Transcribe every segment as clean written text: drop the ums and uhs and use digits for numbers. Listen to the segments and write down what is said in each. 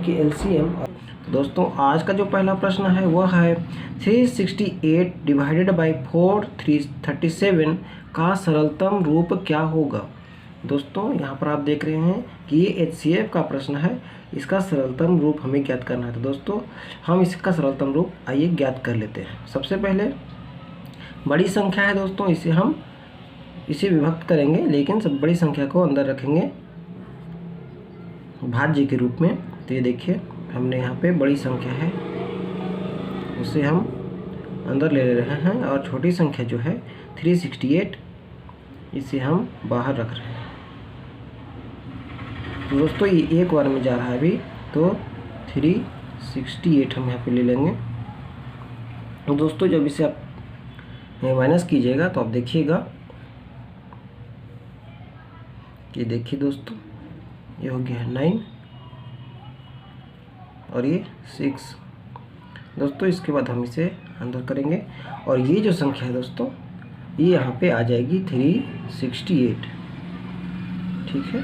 कि एलसीएम। दोस्तों आज का जो पहला प्रश्न है वह है 368 डिवाइडेड बाई 437 का सरलतम रूप क्या होगा। दोस्तों यहाँ पर आप देख रहे हैं कि ये एचसीएफ का प्रश्न है, इसका सरलतम रूप हमें ज्ञात करना है। तो दोस्तों हम इसका सरलतम रूप आइए ज्ञात कर लेते हैं। सबसे पहले बड़ी संख्या है दोस्तों, इसे विभक्त करेंगे, लेकिन सब बड़ी संख्या को अंदर रखेंगे भाज्य के रूप में। तो ये देखिए हमने यहाँ पे बड़ी संख्या है उसे हम अंदर ले रहे हैं, और छोटी संख्या जो है 368 इसे हम बाहर रख रहे हैं। तो दोस्तों ये एक बार में जा रहा है अभी, तो 368 हम यहाँ पे ले लेंगे। तो दोस्तों जब इसे आप माइनस कीजिएगा तो आप देखिएगा, ये देखिए दोस्तों ये हो गया है 9 और ये 6। दोस्तों इसके बाद हम इसे अंदर करेंगे और ये जो संख्या है दोस्तों ये यहाँ पे आ जाएगी 368। ठीक है,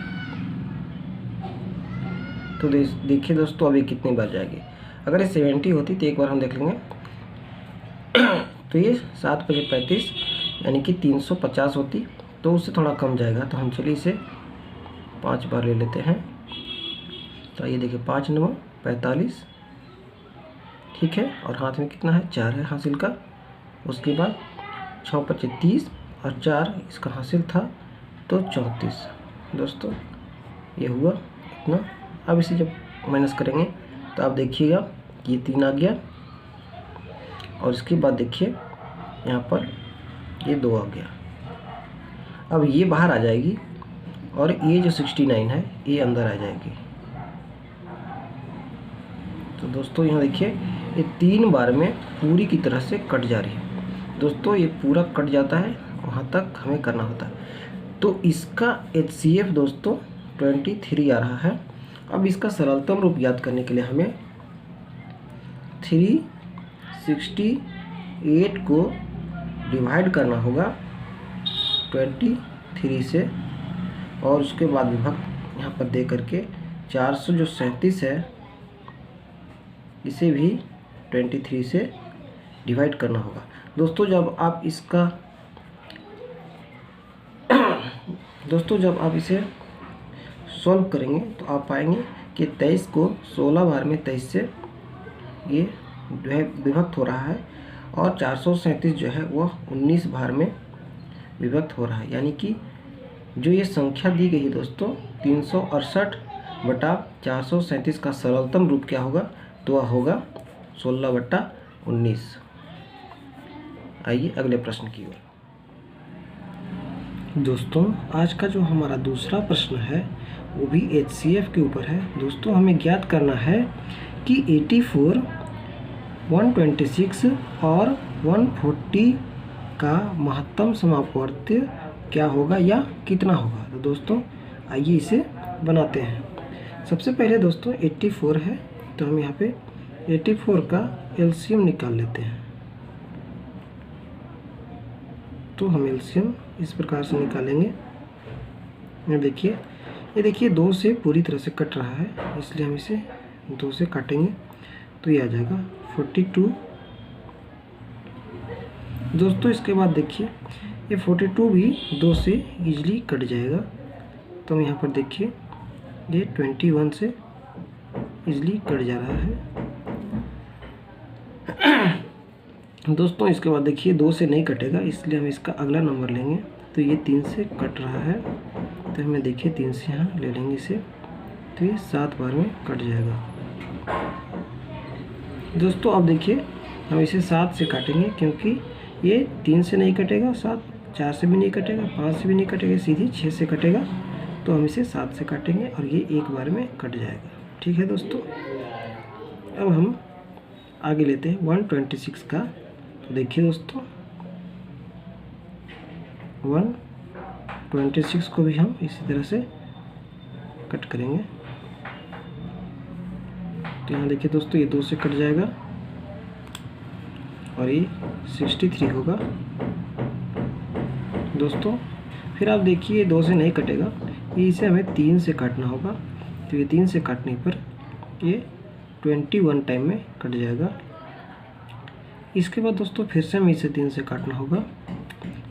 तो देखिए दोस्तों अभी कितनी बार जाएगी। अगर ये 70 होती तो एक बार हम देख लेंगे तो ये 7 × 5 = 35 यानी कि 350 होती, तो उससे थोड़ा कम जाएगा। तो हम चलिए इसे 5 बार ले लेते हैं। तो ये देखिए 5 × 9 = 45। ठीक है, और हाथ में कितना है 4 है हासिल का। उसके बाद 6 × 5 = 30 और 4 इसका हासिल था तो 34। दोस्तों ये हुआ इतना। अब इसे जब माइनस करेंगे तो आप देखिएगा कि ये 3 आ गया, और इसके बाद देखिए यहाँ पर ये 2 आ गया। अब ये बाहर आ जाएगी और ये जो 69 है ये अंदर आ जाएगी। तो दोस्तों यहाँ देखिए ये 3 बार में पूरी की तरह से कट जा रही है। दोस्तों ये पूरा कट जाता है, वहाँ तक हमें करना होता है। तो इसका HCF दोस्तों 23 आ रहा है। अब इसका सरलतम रूप याद करने के लिए हमें 368 को डिवाइड करना होगा 23 से, और उसके बाद विभक्त यहाँ पर दे करके 437 है इसे भी 23 से डिवाइड करना होगा। दोस्तों जब आप इसे सॉल्व करेंगे तो आप पाएंगे कि 23 को 16 बार में 23 से ये जो है विभक्त हो रहा है, और 437 जो है वह 19 बार में विभक्त हो रहा है। यानी कि जो ये संख्या दी गई है दोस्तों 368/437 का सरलतम रूप क्या होगा, तो वह होगा 16/19। आइए अगले प्रश्न की ओर। दोस्तों आज का जो हमारा दूसरा प्रश्न है वो भी HCF के ऊपर है। दोस्तों हमें ज्ञात करना है कि 84, 126 और 140 का महत्तम समापवर्त्य क्या होगा या कितना होगा। तो दोस्तों आइए इसे बनाते हैं। सबसे पहले दोस्तों 84 है, तो हम यहाँ पे 84 का LCM निकाल लेते हैं। तो हम LCM इस प्रकार से निकालेंगे। ये देखिए 2 से पूरी तरह से कट रहा है, इसलिए हम इसे 2 से काटेंगे तो ये आ जाएगा 42। दोस्तों इसके बाद देखिए ये 42 भी 2 से इजीली कट जाएगा। तो हम यहाँ पर देखिए ये 21 से इजीली कट जा रहा है। दोस्तों इसके बाद देखिए 2 से नहीं कटेगा, इसलिए हम इसका अगला नंबर लेंगे। तो ये 3 से कट रहा है, तो हमें देखिए 3 से यहाँ ले लेंगे इसे, तो ये 7 बार में कट जाएगा। दोस्तों अब देखिए हम इसे 7 से काटेंगे, क्योंकि ये 3 से नहीं कटेगा, 4 से भी नहीं कटेगा, 5 से भी नहीं कटेगा, सीधी 6 से कटेगा। तो हम इसे 7 से काटेंगे और ये एक बार में कट जाएगा। ठीक है दोस्तों, अब हम आगे लेते हैं 126 का। तो देखिए दोस्तों 126 को भी हम इसी तरह से कट करेंगे। तो यहाँ देखिए दोस्तों ये 2 से कट जाएगा और ये 63 होगा। दोस्तों फिर आप देखिए 2 से नहीं कटेगा, ये इसे हमें 3 से काटना होगा। तो ये 3 से काटने पर ये 21 टाइम में कट जाएगा। इसके बाद दोस्तों फिर से हमें इसे 3 से काटना होगा,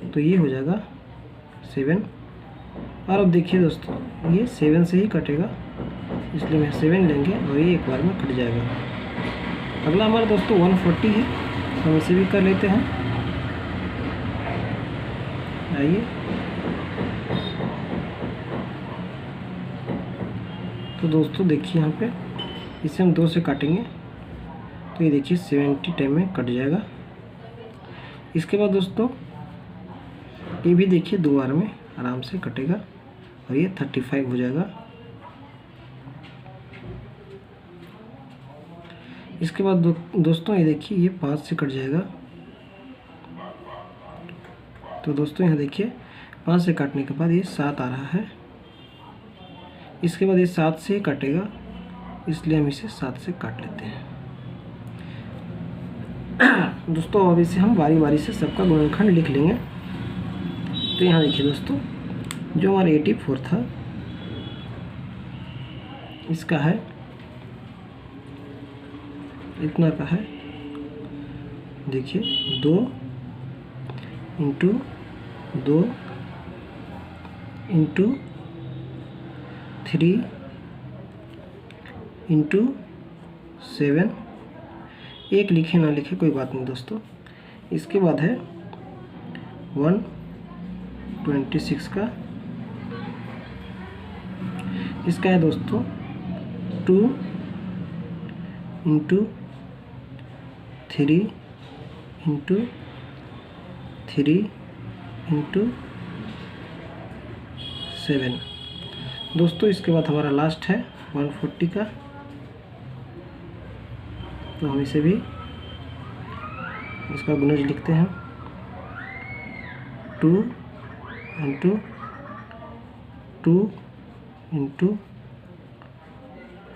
तो ये हो जाएगा 7। और अब देखिए दोस्तों ये 7 से ही कटेगा, इसलिए मैं 7 लेंगे और ये एक बार में कट जाएगा। अगला हमारा दोस्तों 140 है, हम इसे भी कर लेते हैं। आइए, तो दोस्तों देखिए यहाँ पे इसे हम 2 से काटेंगे, तो ये देखिए 70 टाइम में कट जाएगा। इसके बाद दोस्तों ये भी देखिए 2 बार में आराम से कटेगा और ये 35 हो जाएगा। इसके बाद दोस्तों ये देखिए ये 5 से कट जाएगा। तो दोस्तों यहाँ देखिए 5 से काटने के बाद ये 7 आ रहा है। इसके बाद ये 7 से ही कटेगा, इसलिए हम इसे 7 से काट लेते हैं। दोस्तों अब इसे हम बारी बारी से सबका गुणनखंड लिख लेंगे। तो यहाँ देखिए दोस्तों जो हमारा 84 था, इसका है इतना का है, देखिए 2 इंटू 2 इंटू 3 इंटू 7, एक लिखे ना लिखे कोई बात नहीं दोस्तों। इसके बाद है 126 का, इसका है दोस्तों 2 इंटू 3 इंटू 3 इंटू 7 दोस्तों। इसके बाद हमारा लास्ट है 140 का, तो हम इसे भी इसका गुणज लिखते हैं 2 इंटू 2 इंटू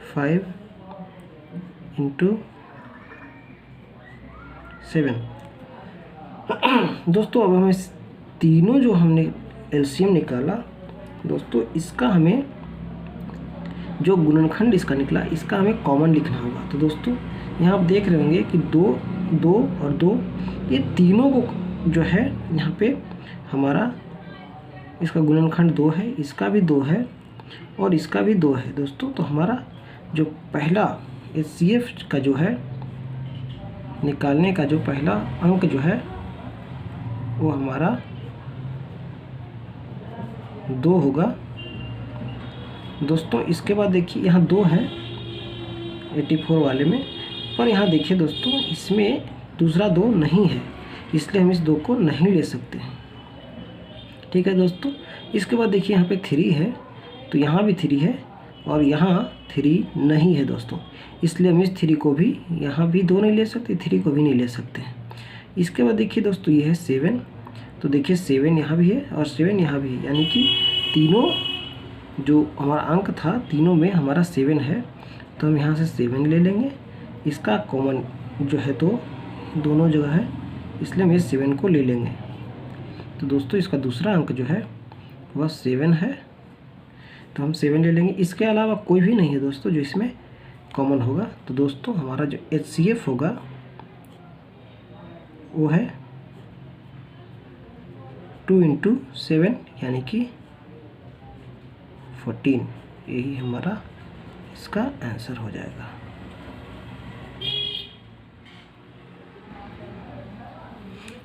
5 इंटू 7। दोस्तों अब हमें तीनों जो हमने एलसीएम निकाला दोस्तों, इसका हमें जो गुणनखंड इसका निकला, इसका हमें कॉमन लिखना होगा। तो दोस्तों यहाँ आप देख रहे होंगे कि 2 2 और 2, ये तीनों को जो है यहाँ पे हमारा इसका गुणनखंड 2 है, इसका भी 2 है और इसका भी 2 है दोस्तों। तो हमारा जो पहला HCF का जो है निकालने का जो पहला अंक जो है वो हमारा 2 होगा दोस्तों। इसके बाद देखिए यहाँ 2 है 84 वाले में, पर यहाँ देखिए दोस्तों इसमें दूसरा 2 नहीं है, इसलिए हम इस 2 को नहीं ले सकते हैं। ठीक है दोस्तों। इसके बाद देखिए यहाँ पे 3 है, तो यहाँ भी 3 है और यहाँ 3 नहीं है दोस्तों, इसलिए हम इस 3 को भी यहाँ भी 2 नहीं ले सकते, 3 को भी नहीं ले सकते हैं। इसके बाद देखिए दोस्तों ये है 7, तो देखिए 7 यहाँ भी है और 7 यहाँ भी है, यानी कि तीनों जो हमारा अंक था तीनों में हमारा 7 है, तो हम यहाँ से 7 ले लेंगे। इसका कॉमन जो है तो दोनों जगह है, इसलिए हम इस 7 को ले लेंगे। तो दोस्तों इसका दूसरा अंक जो है वह 7 है, तो हम 7 ले लेंगे। इसके अलावा कोई भी नहीं है दोस्तों जो इसमें कॉमन होगा। तो दोस्तों हमारा जो HCF होगा वो है 2 इंटू 7 यानी कि 14, यही हमारा इसका आंसर हो जाएगा।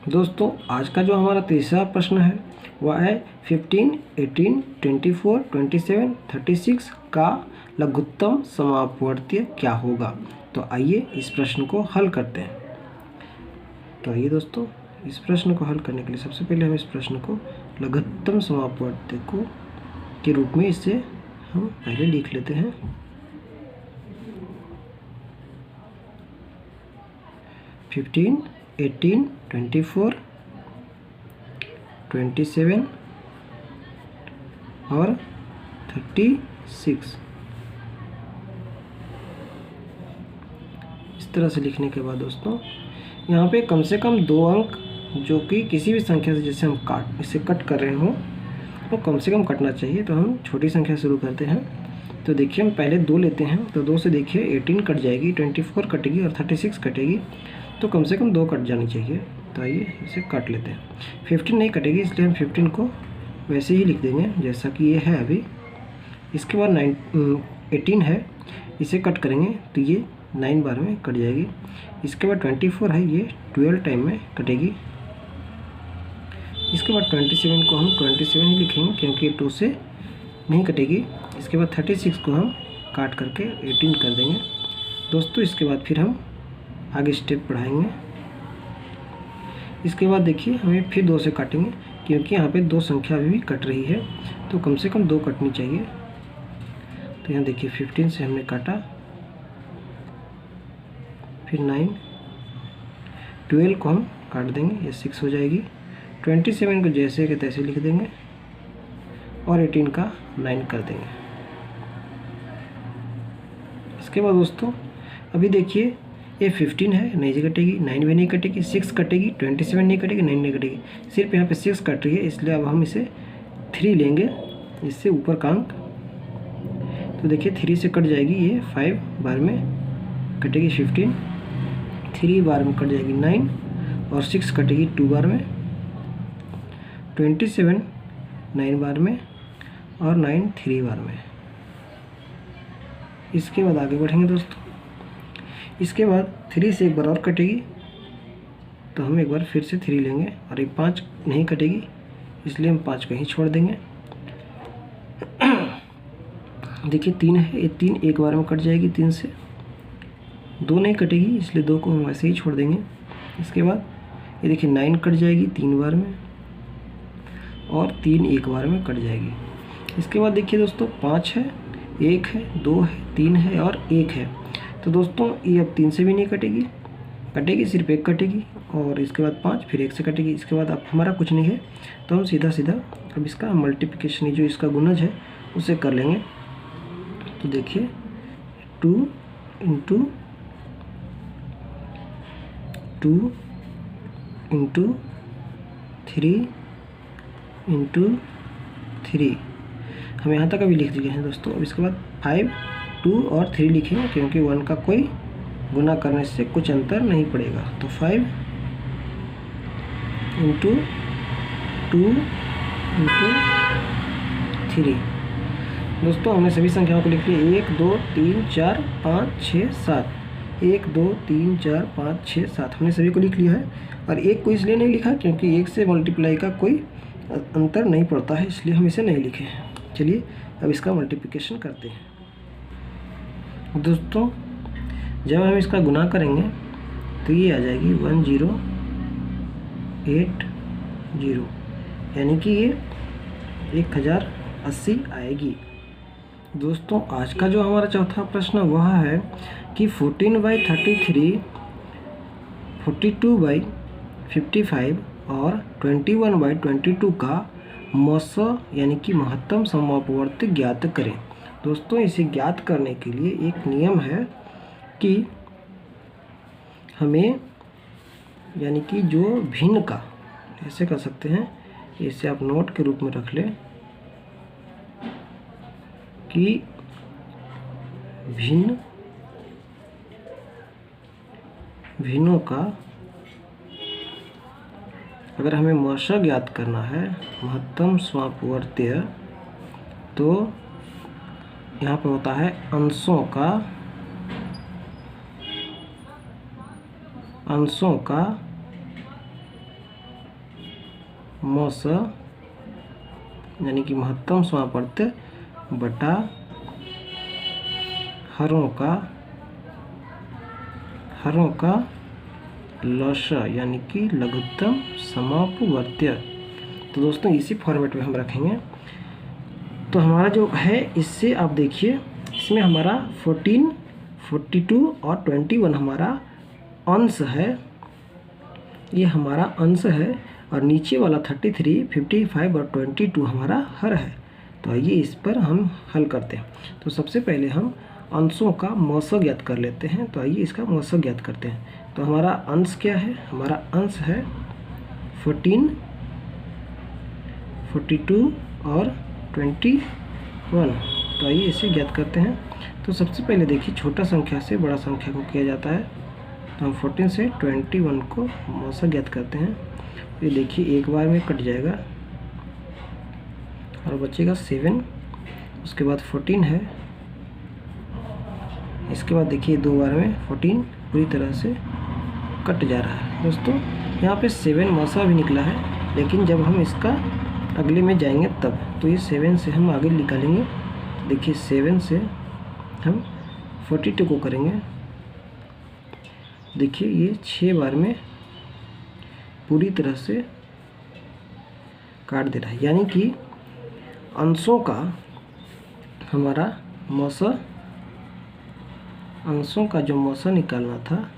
दोस्तों आज का जो हमारा तीसरा प्रश्न है वह है 15, 18, 24, 27, 36 का लघुत्तम समापवर्तीय क्या होगा। तो आइए इस प्रश्न को हल करते हैं। तो आइए दोस्तों इस प्रश्न को हल करने के लिए सबसे पहले हम इस प्रश्न को लघुत्तम समापवर्तीय को के रूप में इसे हम पहले लिख लेते हैं। फिफ्टीन, 18, 24, 27 और 36 इस तरह से लिखने के बाद दोस्तों यहाँ पे कम से कम 2 अंक जो कि किसी भी संख्या से जैसे हम इसे कट कर रहे हों तो कम से कम कटना चाहिए। तो हम छोटी संख्या शुरू करते हैं। तो देखिए हम पहले 2 लेते हैं, तो 2 से देखिए 18 कट जाएगी, 24 कटेगी और 36 कटेगी, तो कम से कम 2 कट जानी चाहिए। तो आइए इसे काट लेते हैं। 15 नहीं कटेगी, इसलिए हम 15 को वैसे ही लिख देंगे जैसा कि ये है अभी। इसके बाद 18 है, इसे कट करेंगे तो ये 9 बार में कट जाएगी। इसके बाद 24 है, ये 12 टाइम में कटेगी। इसके बाद 27 को हम 27 ही लिखेंगे क्योंकि 2 से नहीं कटेगी। इसके बाद 36 को हम काट करके 18 कर देंगे दोस्तों। इसके बाद फिर हम आगे स्टेप बढ़ाएंगे। इसके बाद देखिए हमें फिर 2 से काटेंगे क्योंकि यहाँ पे 2 संख्या अभी भी कट रही है, तो कम से कम 2 कटनी चाहिए। तो यहाँ देखिए 15 से हमने काटा, फिर 9, 12 को हम काट देंगे, ये 6 हो जाएगी। 27 को जैसे के तैसे लिख देंगे और 18 का 9 कर देंगे। इसके बाद दोस्तों अभी देखिए ये 15 है, नहीं कटेगी, 9 भी नहीं कटेगी, 6 कटेगी, 27 नहीं कटेगी, 9 नहीं कटेगी, सिर्फ यहाँ पे 6 कट रही है, इसलिए अब हम इसे 3 लेंगे, इससे ऊपर का अंक। तो देखिए 3 से कट जाएगी, ये 5 बार में कटेगी 15, 3 बार में कट जाएगी 9 और 6 कटेगी 2 बार में, 27 9 बार में और 9 3 बार में। इसके बाद आगे बढ़ेंगे दोस्तों। इसके बाद 3 से एक बार और कटेगी, तो हम एक बार फिर से 3 लेंगे और ये 5 नहीं कटेगी, इसलिए हम 5 को ही छोड़ देंगे। देखिए 3 है, ये 3 एक बार में कट जाएगी, 3 से 2 नहीं कटेगी, इसलिए 2 को हम वैसे ही छोड़ देंगे। इसके बाद ये देखिए 9 कट जाएगी 3 बार में और 3 एक बार में कट जाएगी। इसके बाद देखिए दोस्तों 5 है, 1 है, 2 है, 3 है और 1 है। तो दोस्तों ये अब 3 से भी नहीं कटेगी, कटेगी सिर्फ 1 कटेगी और इसके बाद 5 फिर 1 से कटेगी। इसके बाद अब हमारा कुछ नहीं है, तो हम सीधा सीधा अब इसका मल्टीप्लिकेशन, जो इसका गुणज है उसे कर लेंगे। तो देखिए 2 इंटू 3 इंटू 3, हम यहाँ तक अभी लिख दिए हैं दोस्तों। अब इसके बाद 5, 2 और 3 लिखेंगे क्योंकि 1 का कोई गुना करने से कुछ अंतर नहीं पड़ेगा। तो 5 इंटू 2 इंटू 3 दोस्तों, हमने सभी संख्याओं को लिख लिया। 1 2 3 4 5 6 7, 1 2 3 4 5 6 7 हमने सभी को लिख लिया है। और 1 को इसलिए नहीं लिखा क्योंकि 1 से मल्टीप्लाई का कोई अंतर नहीं पड़ता है, इसलिए हम इसे नहीं लिखे हैं। चलिए अब इसका मल्टीप्लिकेशन करते हैं दोस्तों। जब हम इसका गुना करेंगे तो ये आ जाएगी 1080, यानी कि ये 1080 आएगी। दोस्तों आज का जो हमारा चौथा प्रश्न वह है कि 14/33, 42/55 और 21/22 का मौस यानी कि महत्तम समअपवर्ती ज्ञात करें। दोस्तों इसे ज्ञात करने के लिए एक नियम है कि हमें यानी कि जो भिन्न का, ऐसे कर सकते हैं, इसे आप नोट के रूप में रख लें कि भिन्नों का अगर हमें मौसा ज्ञात करना है, महत्तम स्वापवर्त्य, तो यहाँ पे होता है अंशों का मौस यानी कि महत्तम स्वापवर्त्य बटा हरों का लस यानी कि लघुत्तम समापवर्त्य। तो दोस्तों इसी फॉर्मेट में हम रखेंगे। तो हमारा जो है, इससे आप देखिए, इसमें हमारा 14, 42 और 21 हमारा अंश है, ये हमारा अंश है, और नीचे वाला 33, 55 और 22 हमारा हर है। तो आइए इस पर हम हल करते हैं। तो सबसे पहले हम अंशों का मौसा ज्ञात कर लेते हैं। तो आइए इसका मौसा ज्ञात करते हैं। तो हमारा अंश क्या है? हमारा अंश है 14, 42 और 21। तो आइए इसे ज्ञात करते हैं। तो सबसे पहले देखिए छोटा संख्या से बड़ा संख्या को किया जाता है, तो हम 14 से 21 को मौसा ज्ञात करते हैं। ये देखिए एक बार में कट जाएगा और बचेगा 7, उसके बाद 14 है, इसके बाद देखिए 2 बार में 14 पूरी तरह से कट जा रहा है। दोस्तों यहाँ पे 7 मौसा भी निकला है, लेकिन जब हम इसका अगले में जाएंगे तब, तो ये 7 से हम आगे निकालेंगे। देखिए 7 से हम 42 को करेंगे, देखिए ये 6 बार में पूरी तरह से काट दे रहा है, यानी कि अंशों का हमारा मौसा, अंशों का जो मौसा निकालना था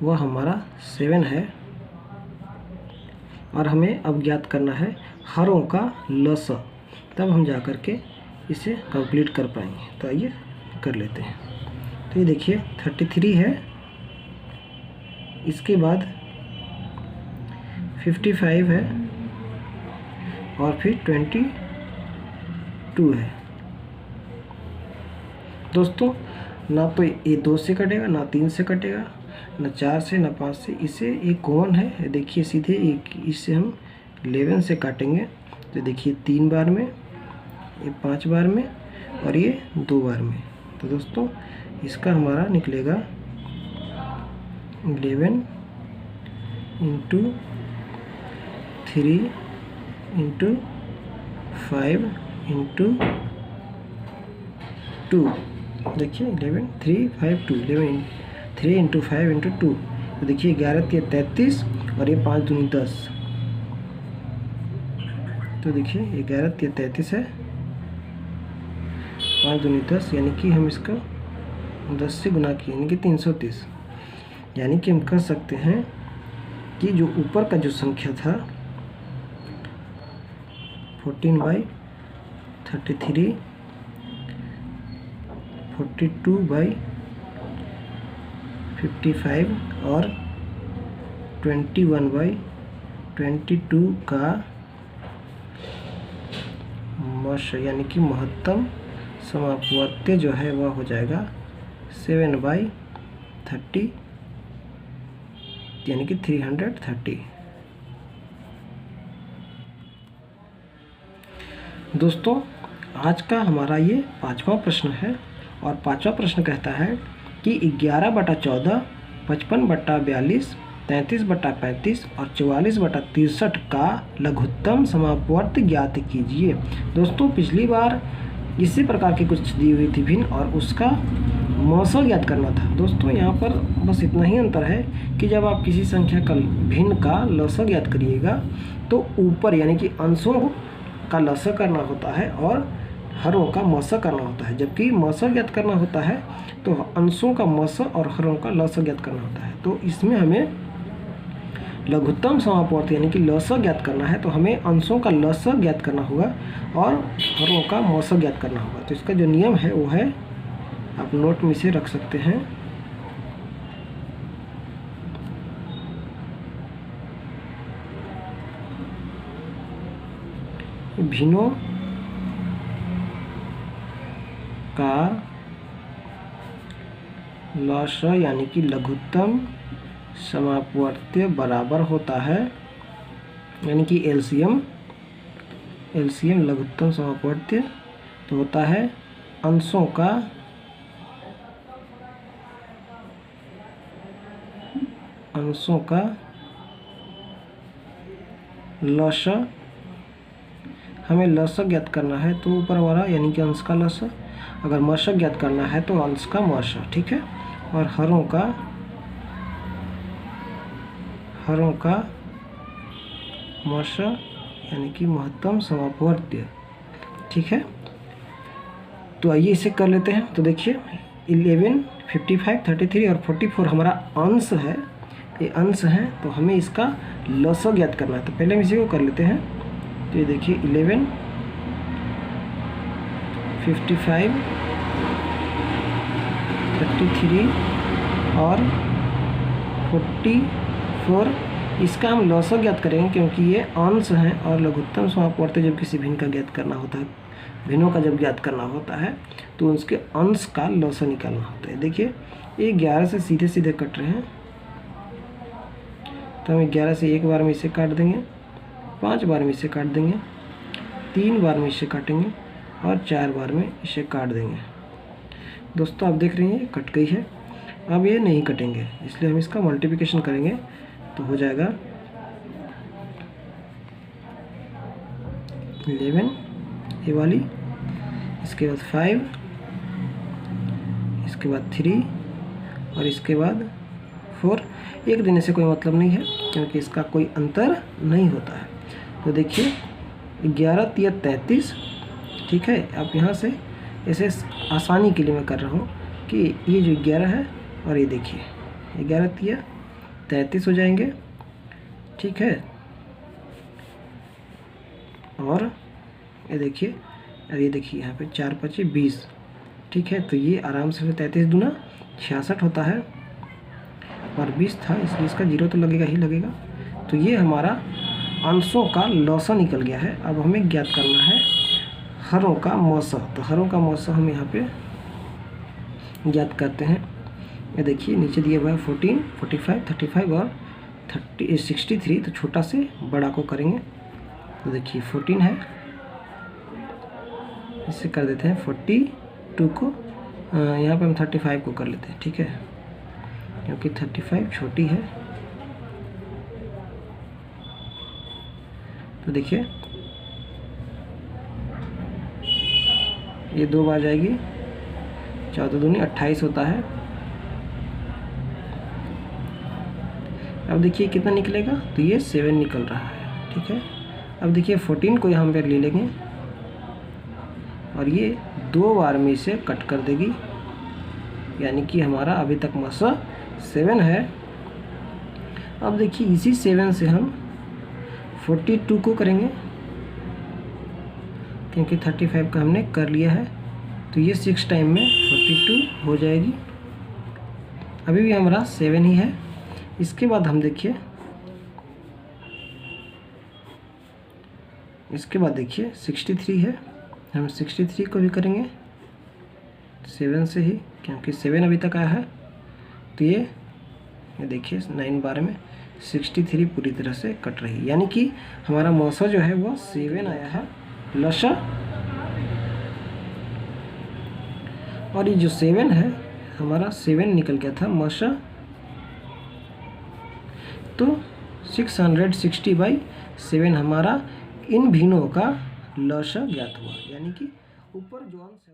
वह हमारा 7 है, और हमें अब ज्ञात करना है हरों का लसा, तब हम जा कर के इसे कंप्लीट कर पाएंगे। तो आइए कर लेते हैं। तो ये देखिए 33 है, इसके बाद 55 है, और फिर 22 है। दोस्तों ना तो ये 2 से कटेगा, ना 3 से कटेगा, ना 4 से, ना 5 से, इसे एक कॉमन है। देखिए सीधे एक इससे हम 11 से काटेंगे, तो देखिए 3 बार में, ये 5 बार में, और ये 2 बार में। तो दोस्तों इसका हमारा निकलेगा 11 इंटू 3 इंटू 5 इंटू 2। देखिए 11 3 5 2, 11 3 इंटू 5 इंटू 2, तो देखिए 11 के 33, और ये 5 दूनी 10, तो देखिए 11 के 33 है, 5 दूनी 10, यानी कि हम इसका 10 से गुना किए, यानी कि 330। यानी कि हम कह सकते हैं कि जो ऊपर का जो संख्या था 14/33, 42/55 और 21/22 का मश, यानी कि महत्तम समापवर्त्य जो है वह हो जाएगा 7/30, यानी कि 330। दोस्तों आज का हमारा ये 5वां प्रश्न है, और 5वां प्रश्न कहता है कि 11/14, 55/42, 33/35 और 44/63 का लघुत्तम समापवर्त्य ज्ञात कीजिए। दोस्तों पिछली बार इसी प्रकार की कुछ दी हुई थी भिन्न, और उसका मौसा ज्ञात करना था। दोस्तों यहाँ पर बस इतना ही अंतर है कि जब आप किसी संख्या का भिन्न का लसा ज्ञात करिएगा तो ऊपर यानी कि अंशों का लसा करना होता है और हरों का मौसा करना होता है, जबकि मौसा ज्ञात करना होता है तो अंशों का मौसा और हरों का लसा ज्ञात करना होता है। तो इसमें हमें लघुत्तम समापवर्त्य यानी कि लसा ज्ञात करना है, तो हमें अंशों का लसा ज्ञात करना होगा और हरों का मौसा ज्ञात करना होगा। तो इसका जो नियम है वो है, आप नोट में इसे रख सकते हैं, भिन्नों का लसा यानी कि लघुत्तम समापवर्त्य बराबर होता है, यानी कि एलसीएम लघुत्तम समापवर्त्य तो होता है अंशों का लसा। हमें लसा ज्ञात करना है तो ऊपर वाला यानी कि अंश का लसा, अगर मौसा ज्ञात करना है तो अंश का मौसा, ठीक है। और हरों का मौसा यानी कि महत्तम समापवर्त्य, ठीक है। तो आइए इसे कर लेते हैं। तो देखिए 11, 55, 33 और 44 हमारा अंश है, ये अंश है, तो हमें इसका लसा ज्ञात करना है। तो पहले हम इसी को कर लेते हैं। तो ये देखिए 11, 55, 33 और 44 इसका हम लॉसक ज्ञात करेंगे क्योंकि ये अंश हैं और लघुत्तम समापवर्ती जब किसी भिन्न का ज्ञात करना होता है, भिन्नों का जब ज्ञात करना होता है तो उसके अंश का लॉसक निकालना होता है। देखिए ये 11 से सीधे सीधे कट रहे हैं, तो हम 11 से एक बार में इसे काट देंगे, 5 बार में इसे काट देंगे, 3 बार में इसे काटेंगे और 4 बार में इसे काट देंगे। दोस्तों आप देख रहे हैं ये कट गई है। अब ये नहीं कटेंगे, इसलिए हम इसका मल्टीप्लिकेशन करेंगे तो हो जाएगा 11 ये वाली, इसके बाद 5, इसके बाद 3 और इसके बाद 4। एक देने से कोई मतलब नहीं है क्योंकि इसका कोई अंतर नहीं होता है। तो देखिए 11 तिया 33, ठीक है। अब यहाँ से ऐसे आसानी के लिए मैं कर रहा हूँ कि ये जो 11 है और ये देखिए 11 तिया 33 हो जाएंगे, ठीक है। और ये देखिए, और ये देखिए यहाँ पे 4 5 20, ठीक है। तो ये आराम से 33 दूना 66 होता है और 20 था इसलिए इसका 0 तो लगेगा ही लगेगा। तो ये हमारा अंशों का लॉसा निकल गया है। अब हमें ज्ञात करना है हरों का मौसा। तो हरों का मौसा हम यहाँ पे ज्ञात करते हैं। ये देखिए नीचे दिया हुआ है 14, 45, 35 और 63। तो छोटा से बड़ा को करेंगे। तो देखिए 14 है, इससे कर देते हैं 42 को, यहाँ पे हम 35 को कर लेते हैं, ठीक है, क्योंकि 35 छोटी है। तो देखिए ये 2 बार जाएगी, 14 दूनी 28 होता है। अब देखिए कितना निकलेगा, तो ये 7 निकल रहा है, ठीक है। अब देखिए 14 को यहाँ पर ले लेंगे और ये 2 बार में इसे कट कर देगी, यानी कि हमारा अभी तक मौसा 7 है। अब देखिए इसी 7 से हम 42 को करेंगे क्योंकि 35 का हमने कर लिया है। तो ये 6 टाइम में 42 हो जाएगी। अभी भी हमारा 7 ही है। इसके बाद हम देखिए, इसके बाद देखिए 63 है, हम 63 को भी करेंगे 7 से ही, क्योंकि 7 अभी तक आया है। तो ये देखिए 9 बार में 63 पूरी तरह से कट रही है, यानी कि हमारा मौसा जो है वो 7 आया है लसा। और ये जो 7 है हमारा 7 निकल गया था मौसा। तो 660/7 हमारा इन भिन्नों का लसा ज्ञात हुआ, यानी कि ऊपर जो अंश है